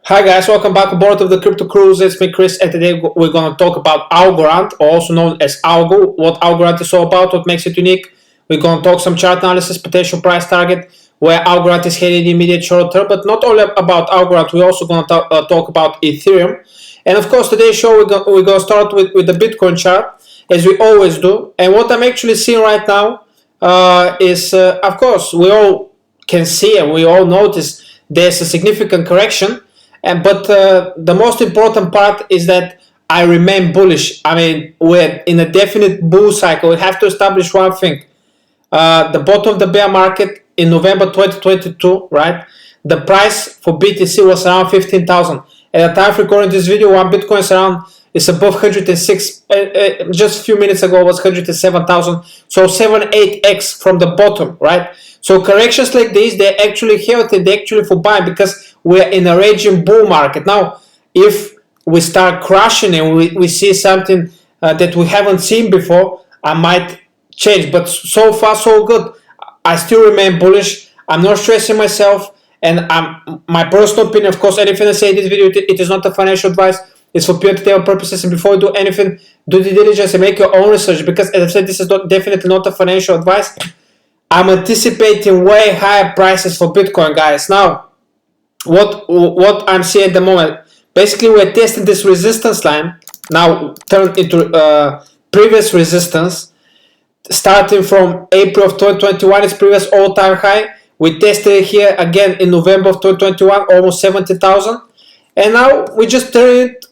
Hi guys, welcome back aboard of the Crypto Cruise. It's me Chris, and today we're going to talk about Algorand, or also known as Algo, what Algorand is all about, what makes it unique. We're going to talk some chart analysis, potential price target, where Algorand is heading in the immediate short term, but not only about Algorand, we're also going to talk about Ethereum. And of course, today's show we're going to start with the Bitcoin chart, as we always do. And what I'm actually seeing right now is, of course, we all can see and we all notice there's a significant correction. But the most important part is that I remain bullish. I mean, we're in a definite bull cycle. We have to establish one thing. The bottom of the bear market in November 2022, right? The price for BTC was around 15,000. At the time of recording this video, one Bitcoin is above 106. Just a few minutes ago, it was 107,000. So 7-8x from the bottom, right? So corrections like these, they're actually healthy. They're actually for buying because we're in a raging bull market. Now, if we start crashing and we see something that we haven't seen before, I might change. But so far, so good. I still remain bullish. I'm not stressing myself. And my personal opinion, of course, anything I say in this video, it is not a financial advice. It's for pure entertainment purposes. And before you do anything, do due diligence and make your own research. Because as I've said, this is definitely not a financial advice. I'm anticipating way higher prices for Bitcoin, guys. Now, what I'm seeing at the moment, basically we're testing this resistance line, now turned into previous resistance, starting from April of 2021, its previous all-time high. We tested it here again in November of 2021, almost 70,000, and now we just turn it,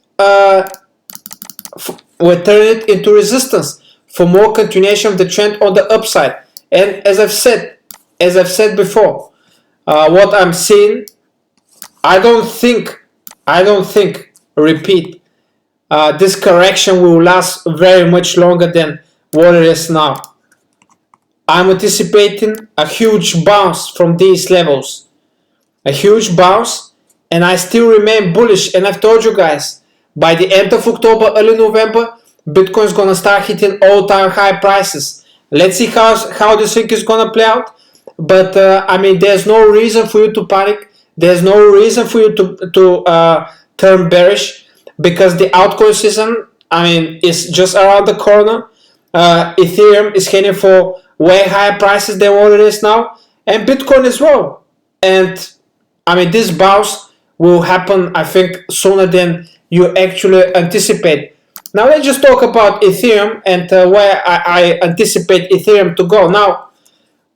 we're turning it into resistance for more continuation of the trend on the upside. And as I've said before, what I'm seeing, I don't think, repeat, this correction will last very much longer than what it is now. I'm anticipating a huge bounce from these levels, a huge bounce, and I still remain bullish. And I've told you guys, by the end of October, early November, Bitcoin is gonna start hitting all-time high prices. Let's see how this thing is gonna play out. But I mean, there's no reason for you to panic. There's no reason for you to turn bearish, because the altcoin season, I mean, is just around the corner. Ethereum is heading for way higher prices than what it is now, and Bitcoin as well. And I mean, this bounce will happen, I think, sooner than you actually anticipate. Now let's just talk about Ethereum and where I anticipate Ethereum to go. Now,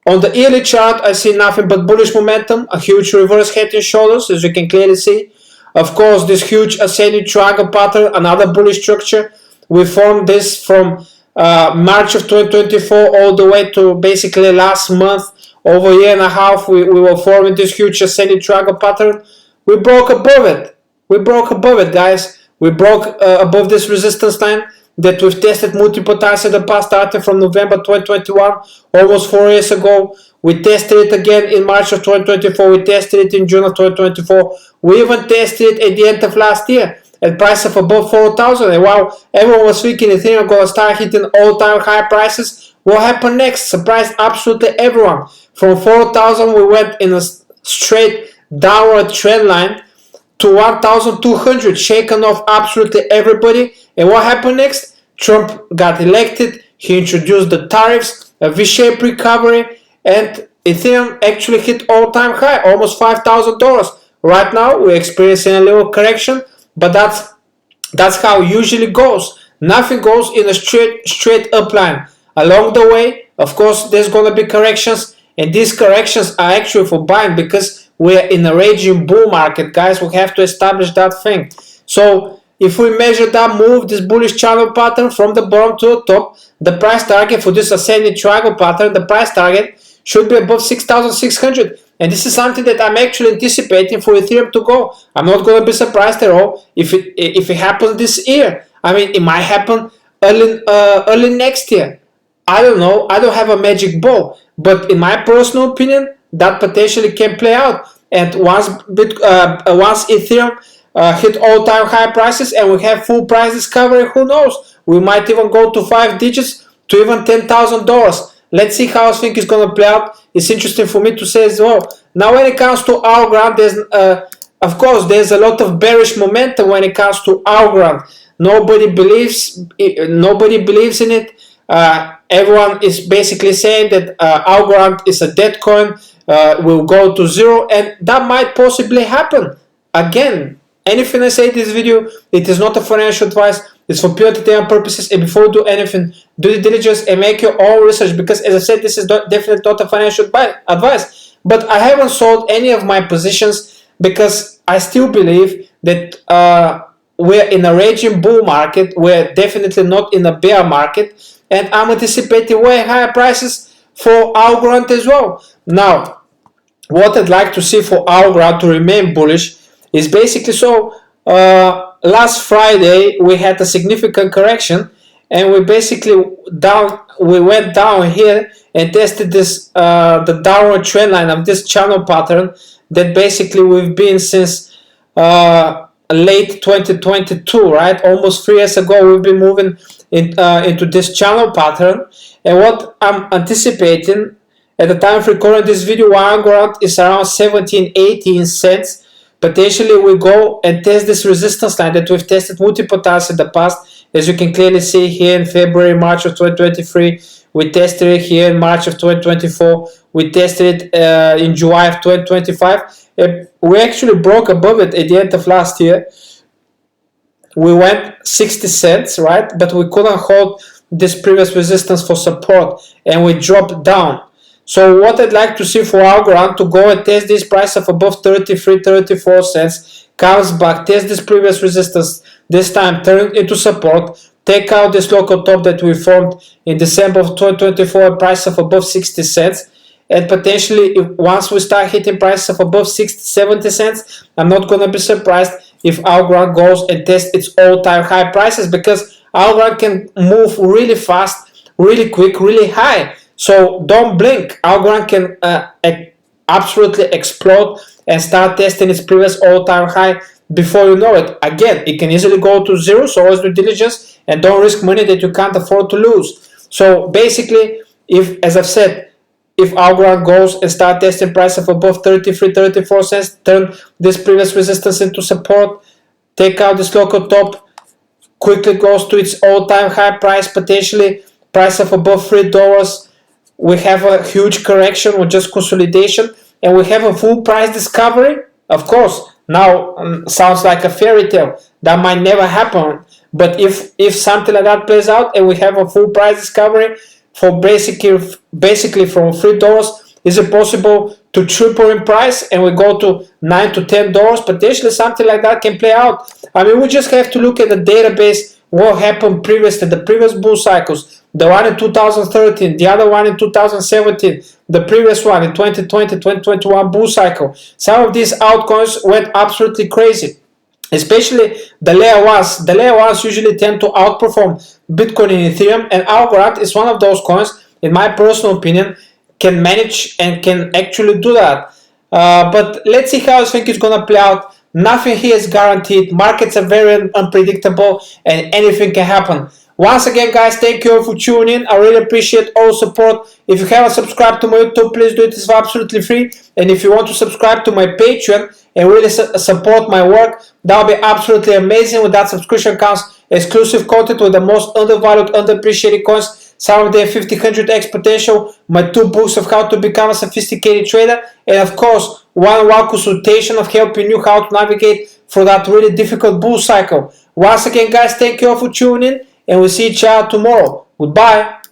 on the yearly chart, I see nothing but bullish momentum, a huge reverse head and shoulders, as you can clearly see. Of course, this huge ascending triangle pattern, another bullish structure. We formed this from March of 2024 all the way to basically last month. Over a year and a half, we were forming this huge ascending triangle pattern. We broke above it. We broke above it, guys. We broke above this resistance line that we've tested multiple times in the past, starting from November 2021, almost 4 years ago. We tested it again in March of 2024. We tested it in June of 2024. We even tested it at the end of last year at price of above 4,000. And while everyone was thinking Ethereum going to start hitting all-time high prices, what happened next surprised absolutely everyone. From 4,000, we went in a straight downward trend line to 1,200, shaken off absolutely everybody. And what happened next? Trump got elected. He introduced the tariffs, a V-shaped recovery, and Ethereum actually hit all-time high, almost $5,000. Right now, we're experiencing a little correction, but that's how it usually goes. Nothing goes in a straight up line. Along the way, of course, there's going to be corrections, and these corrections are actually for buying because we're in a raging bull market, guys. We have to establish that thing. So if we measure that move, this bullish channel pattern from the bottom to the top, the price target for this ascending triangle pattern, the price target should be above 6,600. And this is something that I'm actually anticipating for Ethereum to go. I'm not going to be surprised at all if it happens this year. I mean, it might happen early next year. I don't know. I don't have a magic ball. But in my personal opinion, that potentially can play out. And once Ethereum hit all-time high prices and we have full price discovery, who knows? We might even go to 5 digits to even $10,000. Let's see how I think it's going to play out. It's interesting for me to say as well. Now, when it comes to Algorand, there's of course, there's a lot of bearish momentum when it comes to Algorand. Nobody believes in it. Everyone is basically saying that Algorand is a dead coin, will go to zero, and that might possibly happen. Again, anything I say in this video, it is not a financial advice. It's for pure entertainment purposes. And before you do anything, do the diligence and make your own research, because as I said, this is definitely not a financial advice. But I haven't sold any of my positions because I still believe that we're in a raging bull market. We're definitely not in a bear market, and I'm anticipating way higher prices for Algorand as well. Now, what I'd like to see for Algorand to remain bullish is basically last Friday we had a significant correction, and we basically went down here and tested this the downward trend line of this channel pattern that basically we've been since late 2022, right? Almost 3 years ago we've been moving into this channel pattern. And what I'm anticipating at the time of recording this video, Algorand is around 17-18 cents. Potentially we go and test this resistance line that we've tested multiple times in the past. As you can clearly see here in February, March of 2023, we tested it here in March of 2024, we tested it in July of 2025. We actually broke above it at the end of last year. We went 60 cents, right? But we couldn't hold this previous resistance for support, and we dropped down. So what I'd like to see for Algorand to go and test this price of above 33-34 cents, comes back, test this previous resistance, this time turn it into support, take out this local top that we formed in December of 2024, price of above 60 cents, and potentially once we start hitting prices of above 60-70 cents, I'm not going to be surprised if Algorand goes and tests its all-time high prices, because Algorand can move really fast, really quick, really high. So don't blink. Algorand can absolutely explode and start testing its previous all-time high before you know it. Again, it can easily go to zero, so always do diligence and don't risk money that you can't afford to lose. So basically, as I've said, if Algorand goes and start testing price of above 33-34 cents, turn this previous resistance into support, take out this local top, quickly goes to its all-time high price, potentially price of above $3, we have a huge correction or just consolidation, and we have a full price discovery. Of course, now sounds like a fairy tale. That might never happen, but if something like that plays out and we have a full price discovery for basically from $3, is it possible to triple in price and we go to $9 to $10? Potentially something like that can play out. I mean, we just have to look at the database, what happened previously, the previous bull cycles, the one in 2013, the other one in 2017, the previous one in 2020, 2021 bull cycle. Some of these altcoins went absolutely crazy, especially the layer ones. The layer ones usually tend to outperform Bitcoin and Ethereum, and Algorand is one of those coins, in my personal opinion, can manage and can actually do that. But let's see how I think it's going to play out. Nothing here is guaranteed. Markets are very unpredictable and anything can happen. Once again, guys, thank you all for tuning in. I really appreciate all support. If you haven't subscribed to my YouTube, please do it. It's absolutely free. And if you want to subscribe to my Patreon and really support my work, that would be absolutely amazing. With that subscription comes exclusive content with the most undervalued, underappreciated coins. Some of them 50-100x potential, my 2 books of how to become a sophisticated trader, and of course, one-on-one consultation of helping you how to navigate through that really difficult bull cycle. Once again, guys, thank you all for tuning in, and we'll see each other tomorrow. Goodbye.